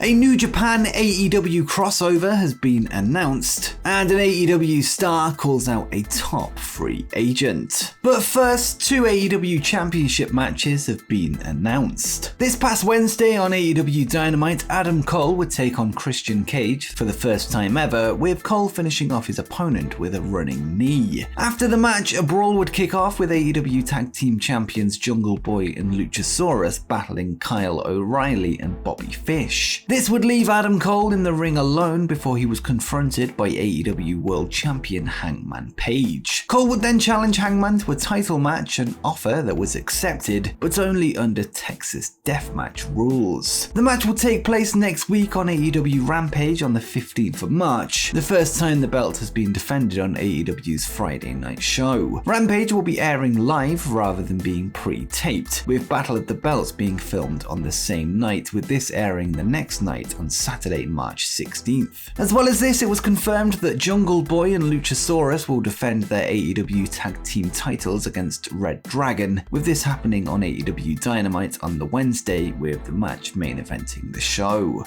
A New Japan AEW crossover has been announced, and an AEW star calls out a top free agent. But first, 2 AEW championship matches have been announced. This past Wednesday on AEW Dynamite, Adam Cole would take on Christian Cage for the first time ever, with Cole finishing off his opponent with a running knee. After the match, a brawl would kick off with AEW Tag Team Champions Jungle Boy and Luchasaurus battling Kyle O'Reilly and Bobby Fish. This would leave Adam Cole in the ring alone before he was confronted by AEW World Champion Hangman Page. Cole would then challenge Hangman to a title match, an offer that was accepted, but only under Texas Deathmatch rules. The match will take place next week on AEW Rampage on the 15th of March, the first time the belt has been defended on AEW's Friday night show. Rampage will be airing live rather than being pre-taped, with Battle of the Belts being filmed on the same night, with this airing the next night on Saturday, March 16th. As well as this, it was confirmed that Jungle Boy and Luchasaurus will defend their AEW Tag Team titles against Red Dragon, with this happening on AEW Dynamite on the Wednesday, with the match main eventing the show.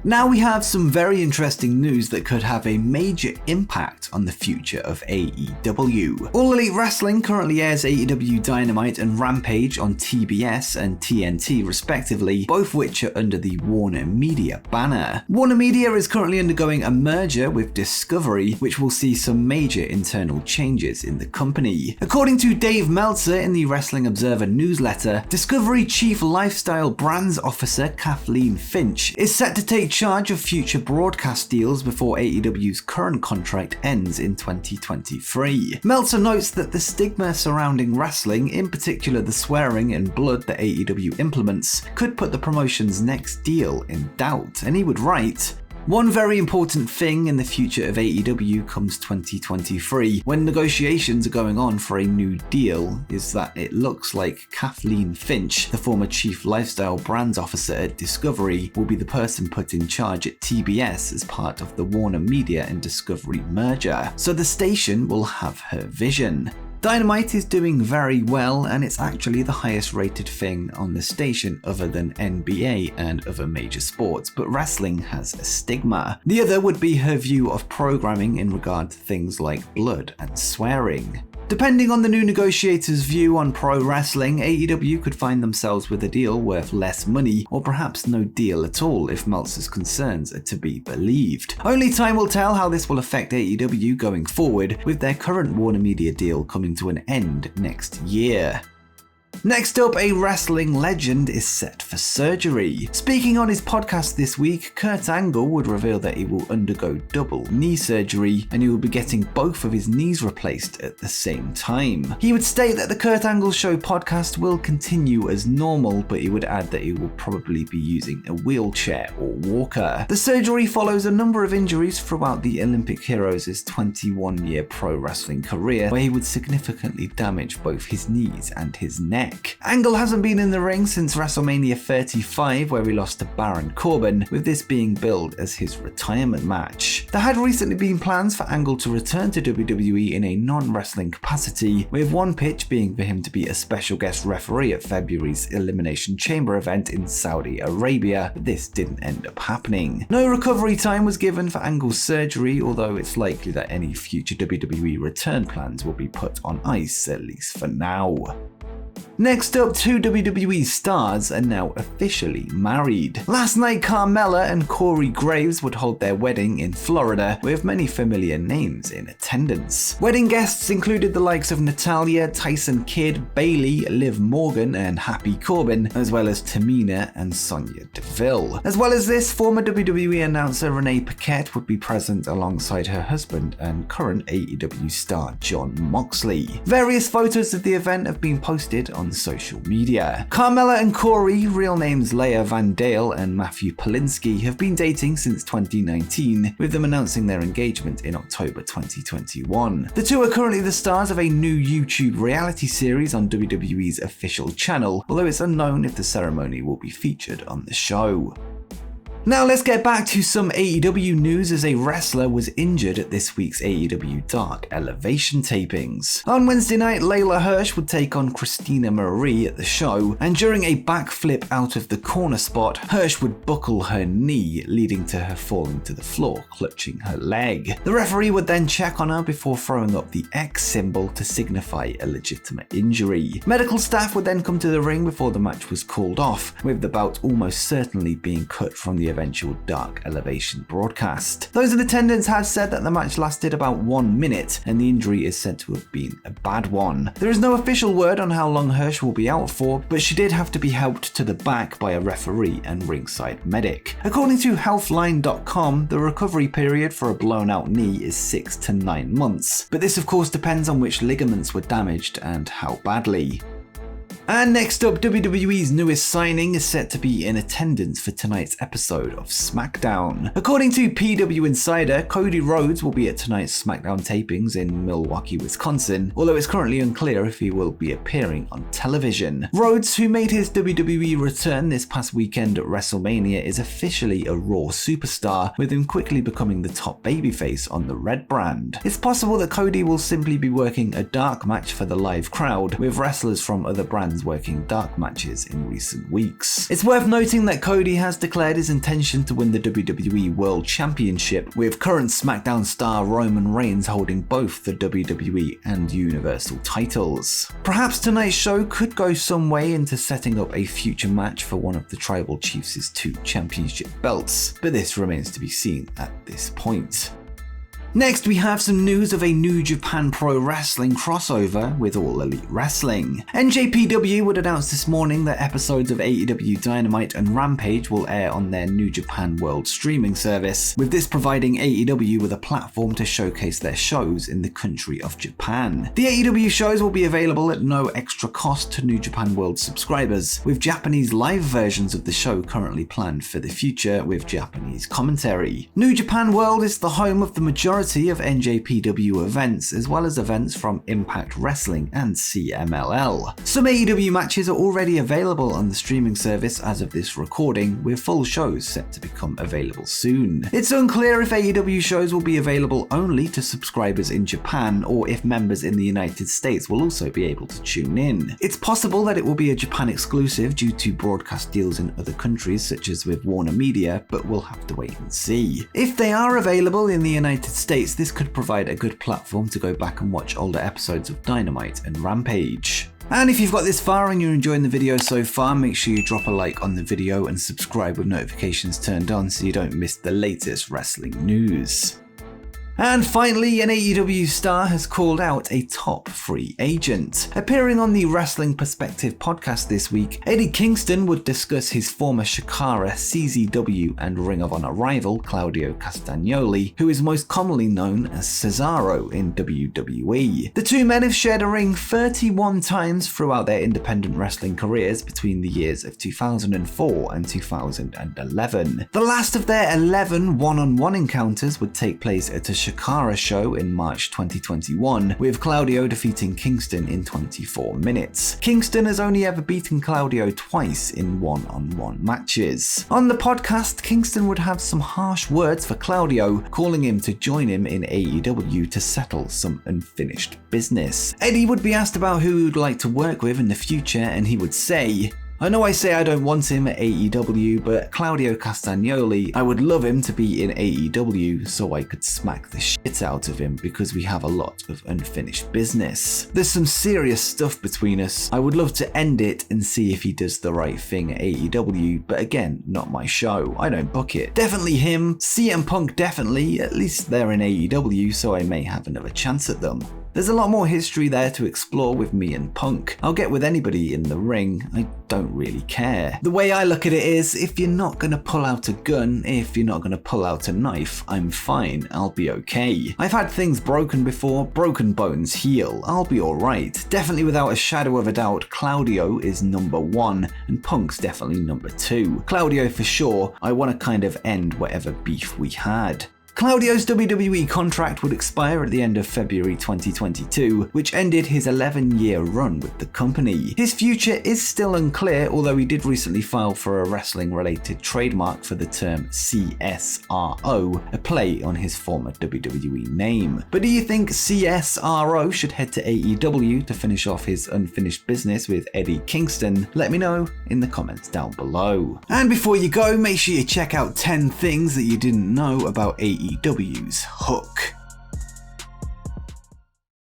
Now we have some very interesting news that could have a major impact on the future of AEW. All Elite Wrestling currently airs AEW Dynamite and Rampage on TBS and TNT respectively, both which are under the Warner Media banner. Warner Media is currently undergoing a merger with Discovery, which will see some major internal changes in the company. According to Dave Meltzer in the Wrestling Observer newsletter, Discovery Chief Lifestyle Brands Officer Kathleen Finch is set to take charge of future broadcast deals before AEW's current contract ends in 2023. Meltzer notes that the stigma surrounding wrestling, in particular the swearing and blood that AEW implements, could put the promotion's next deal in doubt, and he would write, "One very important thing in the future of AEW comes 2023, when negotiations are going on for a new deal, is that it looks like Kathleen Finch, the former Chief Lifestyle Brands Officer at Discovery, will be the person put in charge at TBS as part of the Warner Media and Discovery merger, so the station will have her vision." Dynamite is doing very well, and it's actually the highest rated thing on the station other than NBA and other major sports, but wrestling has a stigma. The other would be her view of programming in regard to things like blood and swearing. Depending on the new negotiators' view on pro wrestling, AEW could find themselves with a deal worth less money, or perhaps no deal at all if Meltzer's concerns are to be believed. Only time will tell how this will affect AEW going forward, with their current Warner Media deal coming to an end next year. Next up, a wrestling legend is set for surgery. Speaking on his podcast this week, Kurt Angle would reveal that he will undergo double knee surgery, and he will be getting both of his knees replaced at the same time. He would state that the Kurt Angle Show podcast will continue as normal, but he would add that he will probably be using a wheelchair or walker. The surgery follows a number of injuries throughout the Olympic Heroes' 21-year pro wrestling career, where he would significantly damage both his knees and his neck. Angle hasn't been in the ring since WrestleMania 35, where he lost to Baron Corbin, with this being billed as his retirement match. There had recently been plans for Angle to return to WWE in a non-wrestling capacity, with one pitch being for him to be a special guest referee at February's Elimination Chamber event in Saudi Arabia, but this didn't end up happening. No recovery time was given for Angle's surgery, although it's likely that any future WWE return plans will be put on ice, at least for now. Next up, 2 WWE stars are now officially married. Last night, Carmella and Corey Graves would hold their wedding in Florida, with many familiar names in attendance. Wedding guests included the likes of Natalya, Tyson Kidd, Bayley, Liv Morgan, and Happy Corbin, as well as Tamina and Sonya Deville. As well as this, former WWE announcer Renee Paquette would be present alongside her husband and current AEW star Jon Moxley. Various photos of the event have been posted on social media. Carmella and Corey, real names Leia Van Dale and Matthew Polinsky, have been dating since 2019, with them announcing their engagement in October 2021. The two are currently the stars of a new YouTube reality series on WWE's official channel, although it's unknown if the ceremony will be featured on the show. Now let's get back to some AEW news, as a wrestler was injured at this week's AEW Dark Elevation tapings. On Wednesday night, Layla Hirsch would take on Christina Marie at the show, and during a backflip out of the corner spot, Hirsch would buckle her knee, leading to her falling to the floor, clutching her leg. The referee would then check on her before throwing up the X symbol to signify a legitimate injury. Medical staff would then come to the ring before the match was called off, with the bout almost certainly being cut from the eventual Dark Elevation broadcast. Those in attendance have said that the match lasted about 1 minute, and the injury is said to have been a bad one. There is no official word on how long Hirsch will be out for, but she did have to be helped to the back by a referee and ringside medic. According to Healthline.com, the recovery period for a blown out knee is 6 to 9 months, but this of course depends on which ligaments were damaged and how badly. And next up, WWE's newest signing is set to be in attendance for tonight's episode of SmackDown. According to PW Insider, Cody Rhodes will be at tonight's SmackDown tapings in Milwaukee, Wisconsin, although it's currently unclear if he will be appearing on television. Rhodes, who made his WWE return this past weekend at WrestleMania, is officially a Raw superstar, with him quickly becoming the top babyface on the Red brand. It's possible that Cody will simply be working a dark match for the live crowd, with wrestlers from other brands working dark matches in recent weeks. It's worth noting that Cody has declared his intention to win the WWE World Championship, with current SmackDown star Roman Reigns holding both the WWE and Universal titles. Perhaps tonight's show could go some way into setting up a future match for one of the Tribal Chiefs' 2 championship belts, but this remains to be seen at this point. Next, we have some news of a New Japan Pro Wrestling crossover with All Elite Wrestling. NJPW would announce this morning that episodes of AEW Dynamite and Rampage will air on their New Japan World streaming service, with this providing AEW with a platform to showcase their shows in the country of Japan. The AEW shows will be available at no extra cost to New Japan World subscribers, with Japanese live versions of the show currently planned for the future with Japanese commentary. New Japan World is the home of the majority of NJPW events, as well as events from Impact Wrestling and CMLL. Some AEW matches are already available on the streaming service as of this recording, with full shows set to become available soon. It's unclear if AEW shows will be available only to subscribers in Japan, or if members in the United States will also be able to tune in. It's possible that it will be a Japan exclusive due to broadcast deals in other countries such as with Warner Media, but we'll have to wait and see. If they are available in the United States, this could provide a good platform to go back and watch older episodes of Dynamite and Rampage. And if you've got this far and you're enjoying the video so far, make sure you drop a like on the video and subscribe with notifications turned on so you don't miss the latest wrestling news. And finally, an AEW star has called out a top free agent. Appearing on the Wrestling Perspective podcast this week, Eddie Kingston would discuss his former Chikara, CZW and Ring of Honor rival Claudio Castagnoli, who is most commonly known as Cesaro in WWE. The two men have shared a ring 31 times throughout their independent wrestling careers between the years of 2004 and 2011. The last of their 11 one-on-one encounters would take place at a Chikara show in March 2021, with Claudio defeating Kingston in 24 minutes. Kingston has only ever beaten Claudio twice in one-on-one matches. On the podcast, Kingston would have some harsh words for Claudio, calling him to join him in AEW to settle some unfinished business. Eddie would be asked about who he would like to work with in the future, and he would say, "I know I say I don't want him at AEW, but Claudio Castagnoli, I would love him to be in AEW so I could smack the shit out of him because we have a lot of unfinished business. There's some serious stuff between us. I would love to end it and see if he does the right thing at AEW, but again, not my show. I don't book it. Definitely him. CM Punk definitely, at least they're in AEW, so I may have another chance at them." There's a lot more history there to explore with me and Punk. I'll get with anybody in the ring, I don't really care. The way I look at it is, if you're not gonna pull out a gun, if you're not gonna pull out a knife, I'm fine, I'll be okay. I've had things broken before, broken bones heal, I'll be alright. Definitely without a shadow of a doubt, Claudio is number 1, and Punk's definitely number 2. Claudio for sure, I want to kind of end whatever beef we had. Claudio's WWE contract would expire at the end of February 2022, which ended his 11-year run with the company. His future is still unclear, although he did recently file for a wrestling-related trademark for the term CSRO, a play on his former WWE name. But do you think CSRO should head to AEW to finish off his unfinished business with Eddie Kingston? Let me know in the comments down below. And before you go, make sure you check out 10 things that you didn't know about AEW's Hook.